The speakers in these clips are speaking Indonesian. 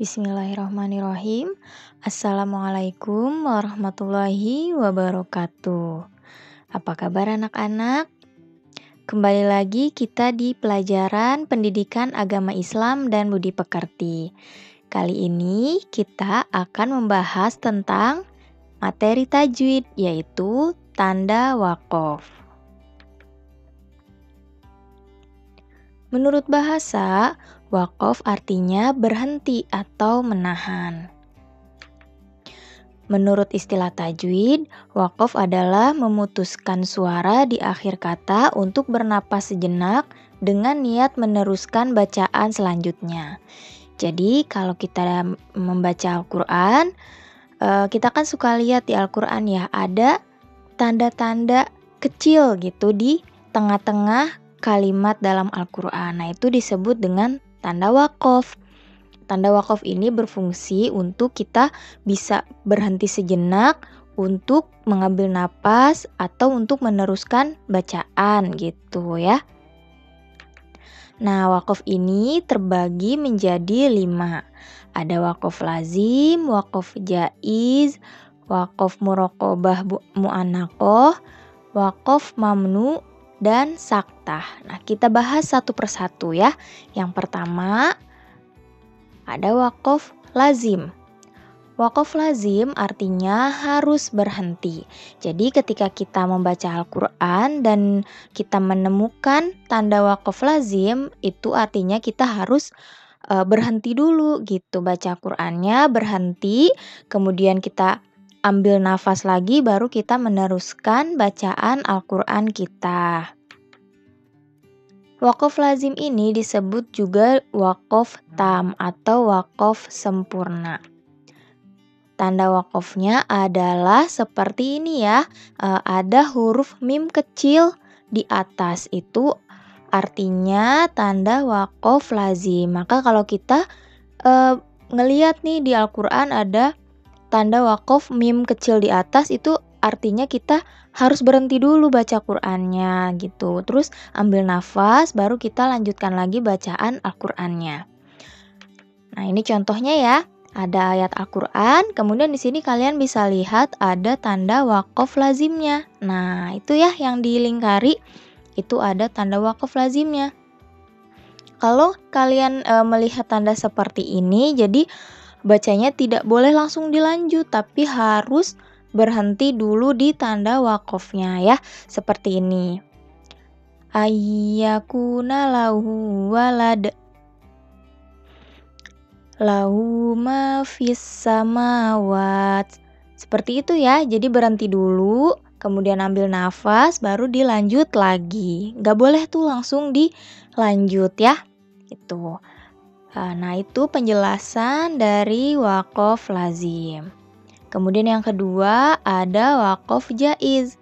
Bismillahirrahmanirrahim. Assalamualaikum warahmatullahi wabarakatuh. Apa kabar anak-anak? Kembali lagi kita di pelajaran Pendidikan Agama Islam dan Budi Pekerti. Kali ini kita akan membahas tentang materi tajwid, yaitu tanda waqaf. Menurut bahasa, waqaf artinya berhenti atau menahan. Menurut istilah tajwid, waqaf adalah memutuskan suara di akhir kata untuk bernapas sejenak dengan niat meneruskan bacaan selanjutnya. Jadi kalau kita membaca Al-Quran, kita kan suka lihat di Al-Quran ya, ada tanda-tanda kecil gitu di tengah-tengah kalimat dalam Al-Quran. Nah, itu disebut dengan tanda waqaf. Tanda waqaf ini berfungsi untuk kita bisa berhenti sejenak untuk mengambil napas atau untuk meneruskan bacaan gitu ya. Nah, waqaf ini terbagi menjadi 5. Ada waqaf lazim, waqaf jaiz, waqaf muraqabah mu'annaqah, waqaf mamnu, dan saktah. Nah, kita bahas satu persatu ya. Yang pertama ada waqaf lazim. Waqaf lazim artinya harus berhenti. Jadi ketika kita membaca Al-Quran dan kita menemukan tanda waqaf lazim, itu artinya kita harus berhenti dulu gitu. Baca Qurannya, berhenti, kemudian kita ambil nafas lagi, baru kita meneruskan bacaan Al-Quran kita. Waqaf lazim ini disebut juga waqaf tam atau waqaf sempurna. Tanda waqafnya adalah seperti ini ya, ada huruf mim kecil di atas, itu artinya tanda waqaf lazim. Maka kalau kita ngelihat nih di Al-Quran ada tanda waqaf mim kecil di atas, itu artinya kita harus berhenti dulu baca Qur'annya gitu. Terus ambil nafas, baru kita lanjutkan lagi bacaan Al-Qur'annya. Nah, ini contohnya ya. Ada ayat Al-Qur'an, kemudian di sini kalian bisa lihat ada tanda waqaf lazimnya. Nah, itu ya yang dilingkari, itu ada tanda waqaf lazimnya. Kalau kalian melihat tanda seperti ini, jadi bacanya tidak boleh langsung dilanjut, tapi harus berhenti dulu di tanda waqafnya ya. Seperti ini. Ayyakuna lahu walad. Lahu ma fis samawat. Seperti itu ya. Jadi berhenti dulu, kemudian ambil nafas, baru dilanjut lagi. Gak boleh tuh langsung dilanjut ya. Itu. Nah, itu penjelasan dari waqaf lazim. Kemudian yang kedua ada waqaf jaiz.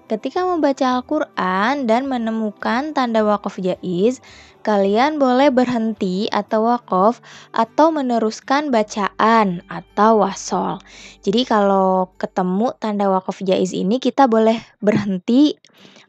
Ketika membaca Al-Quran dan menemukan tanda waqaf jaiz, kalian boleh berhenti atau waqaf atau meneruskan bacaan atau wasol. Jadi kalau ketemu tanda waqaf jaiz ini kita boleh berhenti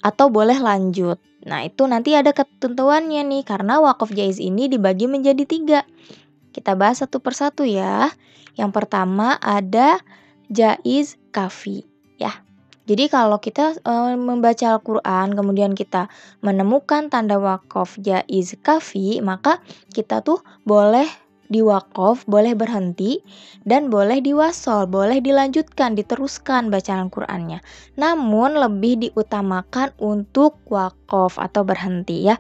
atau boleh lanjut. Nah, itu nanti ada ketentuannya nih, karena waqaf jaiz ini dibagi menjadi 3. Kita bahas satu persatu ya. Yang pertama ada jaiz kafi ya. Jadi kalau kita membaca Al-Quran kemudian kita menemukan tanda waqaf jaiz kafi, maka kita tuh boleh diwaqaf, boleh berhenti, dan boleh diwasol, boleh dilanjutkan, diteruskan bacaan Al-Qur'annya. Namun lebih diutamakan untuk waqaf atau berhenti ya.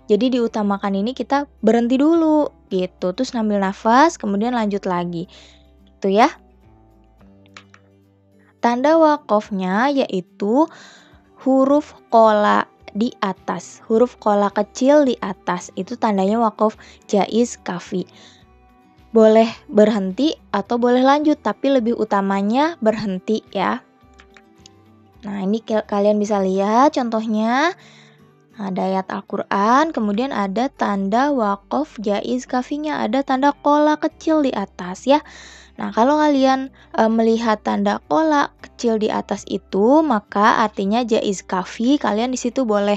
Jadi diutamakan ini kita berhenti dulu gitu, terus ngambil nafas, kemudian lanjut lagi. Gitu ya. Tanda waqafnya yaitu huruf qola di atas, huruf qola kecil di atas, itu tandanya waqaf jaiz kafi. Boleh berhenti atau boleh lanjut, tapi lebih utamanya berhenti ya. Nah, ini kalian bisa lihat contohnya. Ada ayat Al-Quran, kemudian ada tanda waqaf jaiz kafinya, ada tanda qola kecil di atas ya. Nah, kalau kalian melihat tanda qola kecil di atas itu, maka artinya jaiz kafi, kalian di situ boleh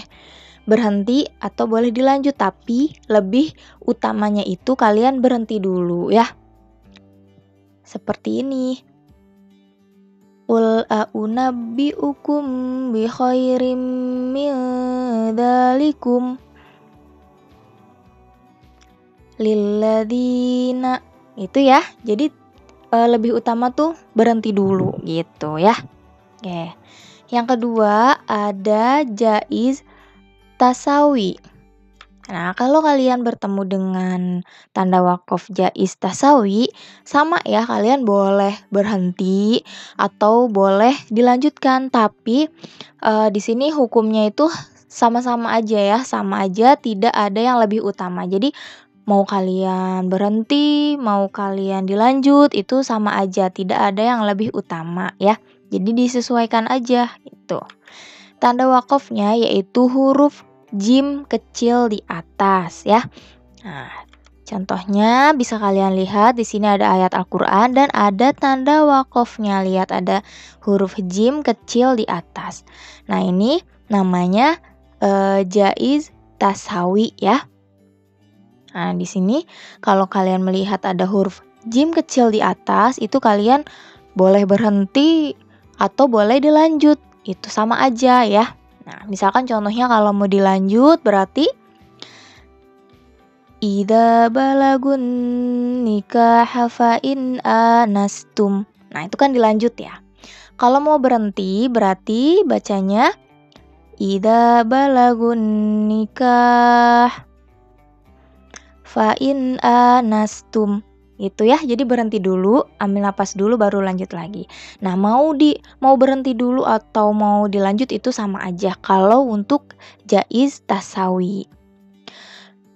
berhenti atau boleh dilanjut, tapi lebih utamanya itu kalian berhenti dulu ya. Seperti ini. Qul a'unabbi'ukum bi khairim min dzalikum lilladzina. Itu ya. Jadi lebih utama tuh berhenti dulu gitu ya. Oke. Yang kedua ada jaiz tasawi. Nah, kalau kalian bertemu dengan tanda wakaf jaiz tasawi, sama ya, kalian boleh berhenti atau boleh dilanjutkan, tapi di sini hukumnya itu sama-sama aja ya, sama aja, tidak ada yang lebih utama. Jadi mau kalian berhenti, mau kalian dilanjut, itu sama aja, tidak ada yang lebih utama ya. Jadi disesuaikan aja itu. Tanda wakafnya yaitu huruf jim kecil di atas ya. Nah, contohnya bisa kalian lihat di sini ada ayat Al-Qur'an dan ada tanda wakafnya. Lihat ada huruf jim kecil di atas. Nah, ini namanya jaiz tasawi ya. Nah, di sini kalau kalian melihat ada huruf jim kecil di atas, itu kalian boleh berhenti atau boleh dilanjut. Itu sama aja ya. Nah, misalkan contohnya kalau mau dilanjut berarti idza balagun nikaha fa in anastum. Nah, itu kan dilanjut ya. Kalau mau berhenti berarti bacanya idza balagun nikah fa in anastum. Itu ya, jadi berhenti dulu, ambil napas dulu baru lanjut lagi. Nah, mau berhenti dulu atau mau dilanjut itu sama aja kalau untuk jaiz tasawi.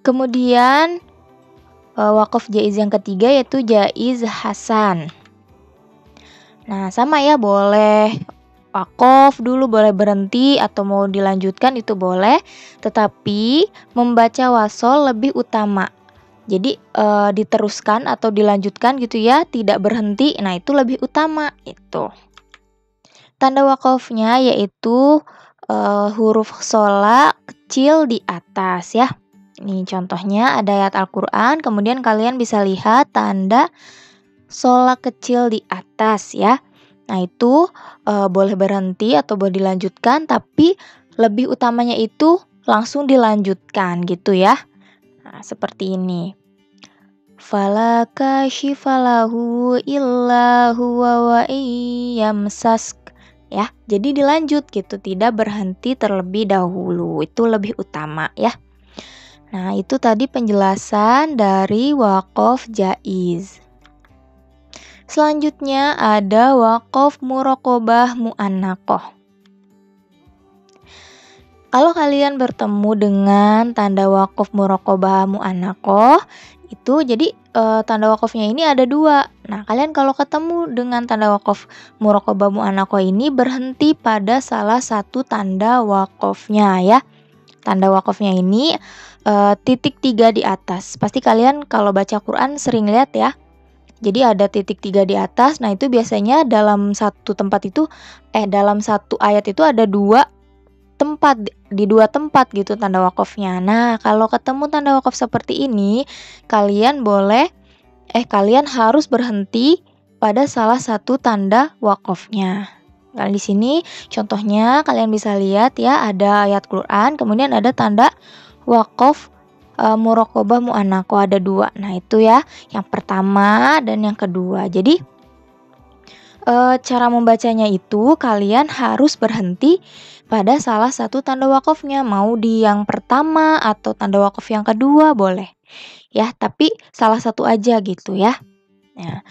Kemudian wakaf jaiz yang ketiga yaitu jaiz hasan. Nah, sama ya, boleh wakaf dulu, boleh berhenti atau mau dilanjutkan itu boleh, tetapi membaca wasol lebih utama. Jadi diteruskan atau dilanjutkan gitu ya, tidak berhenti. Nah, itu lebih utama itu. Tanda wakafnya yaitu huruf shola kecil di atas ya. Ini contohnya ada ayat Al-Qur'an, kemudian kalian bisa lihat tanda shola kecil di atas ya. Nah, itu boleh berhenti atau boleh dilanjutkan, tapi lebih utamanya itu langsung dilanjutkan gitu ya. Nah, seperti ini. Fala kashifalahu illa huwa wa iyamsask ya. Jadi dilanjut gitu, tidak berhenti terlebih dahulu. Itu lebih utama ya. Nah, itu tadi penjelasan dari wakaf jaiz. Selanjutnya ada wakaf muraqabah mu'annaqah. Kalau kalian bertemu dengan tanda wakaf muraqabah mu'annaqah, itu jadi tanda wakafnya ini ada dua. Nah, kalian kalau ketemu dengan tanda wakaf muraqabah mu'annaqah ini berhenti pada salah satu tanda wakafnya ya. Tanda wakafnya ini titik 3 di atas. Pasti kalian kalau baca Quran sering lihat ya. Jadi ada titik 3 di atas. Nah, itu biasanya dalam satu tempat itu dalam satu ayat itu ada dua tempat, di dua tempat gitu tanda wakafnya. Nah, kalau ketemu tanda wakaf seperti ini, kalian harus berhenti pada salah satu tanda wakafnya. Nah, di sini contohnya kalian bisa lihat ya, ada ayat Quran, kemudian ada tanda wakaf muraqabah mu'annaqah, ada dua. Nah, itu ya, yang pertama dan yang kedua. Jadi cara membacanya itu kalian harus berhenti pada salah satu tanda wakafnya, mau di yang pertama atau tanda wakaf yang kedua boleh ya, tapi salah satu aja gitu ya. Nah,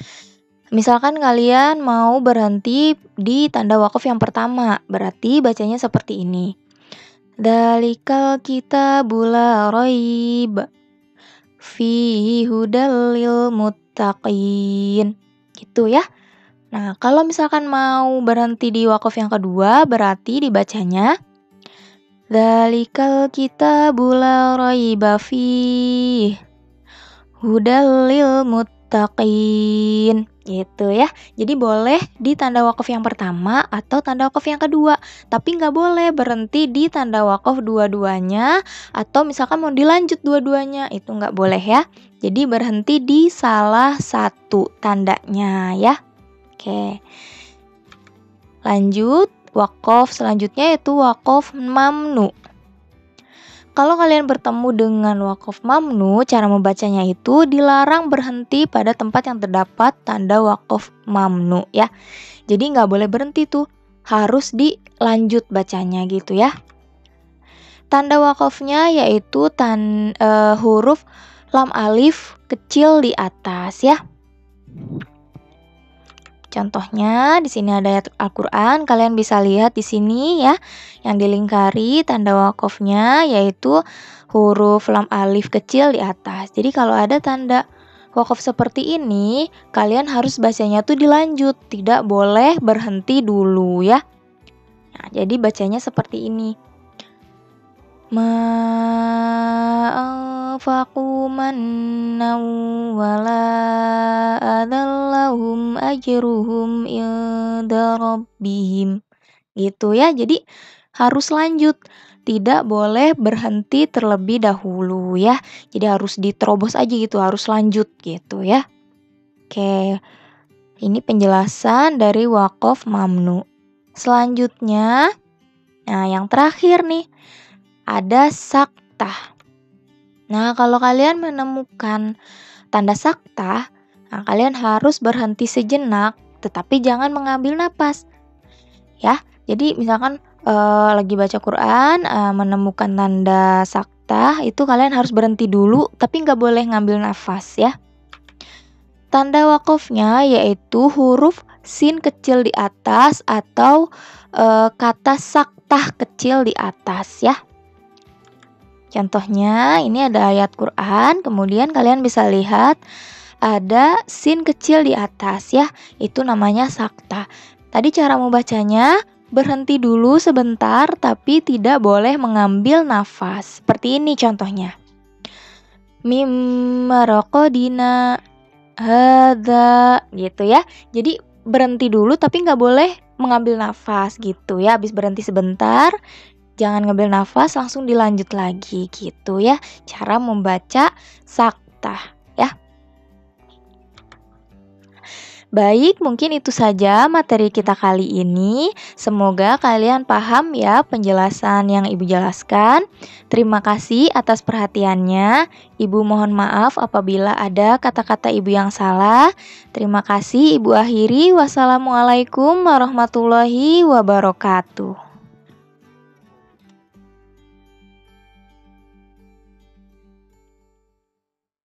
misalkan kalian mau berhenti di tanda wakaf yang pertama, berarti bacanya seperti ini. Dzalikal kitabul la raib fihi hudal lil muttaqin. Gitu ya. Nah, kalau misalkan mau berhenti di wakaf yang kedua, berarti dibacanya Dzalikal kitabul la raiba fihi hudal lil muttaqin. Gitu ya. Jadi boleh di tanda wakaf yang pertama atau tanda wakaf yang kedua. Tapi nggak boleh berhenti di tanda wakaf dua-duanya atau misalkan mau dilanjut dua-duanya. Itu nggak boleh ya. Jadi berhenti di salah satu tandanya ya. Oke. Lanjut, wakaf selanjutnya yaitu wakaf mamnu. Kalau kalian bertemu dengan wakaf mamnu, cara membacanya itu dilarang berhenti pada tempat yang terdapat tanda wakaf mamnu ya. Jadi nggak boleh berhenti tuh, harus dilanjut bacanya gitu ya. Tanda wakafnya yaitu huruf lam alif kecil di atas ya. Contohnya di sini ada ayat Al-Qur'an, kalian bisa lihat di sini ya, yang dilingkari tanda wakafnya yaitu huruf lam alif kecil di atas. Jadi kalau ada tanda wakaf seperti ini, kalian harus bacanya tuh dilanjut, tidak boleh berhenti dulu ya. Nah, jadi bacanya seperti ini. Ma'anfaqu mannaw wala adallahum ajruhum inda rabbihim. Gitu ya, jadi harus lanjut. Tidak boleh berhenti terlebih dahulu ya. Jadi harus diterobos aja gitu, harus lanjut gitu ya. Oke, ini penjelasan dari wakaf mamnu. Selanjutnya, nah yang terakhir nih, ada saktah. Nah, kalau kalian menemukan tanda saktah, nah, kalian harus berhenti sejenak, tetapi jangan mengambil napas. Ya, jadi misalkan lagi baca Quran, menemukan tanda saktah, itu kalian harus berhenti dulu, tapi nggak boleh ngambil nafas ya. Tanda wakafnya yaitu huruf sin kecil di atas atau kata saktah kecil di atas ya. Contohnya ini ada ayat Quran, kemudian kalian bisa lihat ada sin kecil di atas ya, itu namanya saktah. Tadi cara membacanya, berhenti dulu sebentar tapi tidak boleh mengambil nafas. Seperti ini contohnya. Mimma raqadina hadza gitu ya. Jadi berhenti dulu tapi nggak boleh mengambil nafas gitu ya. Habis berhenti sebentar, jangan ngambil nafas, langsung dilanjut lagi gitu ya. Cara membaca saktah ya. Baik, mungkin itu saja materi kita kali ini. Semoga kalian paham ya penjelasan yang Ibu jelaskan. Terima kasih atas perhatiannya. Ibu mohon maaf apabila ada kata-kata Ibu yang salah. Terima kasih Ibu akhiri. Wassalamualaikum warahmatullahi wabarakatuh.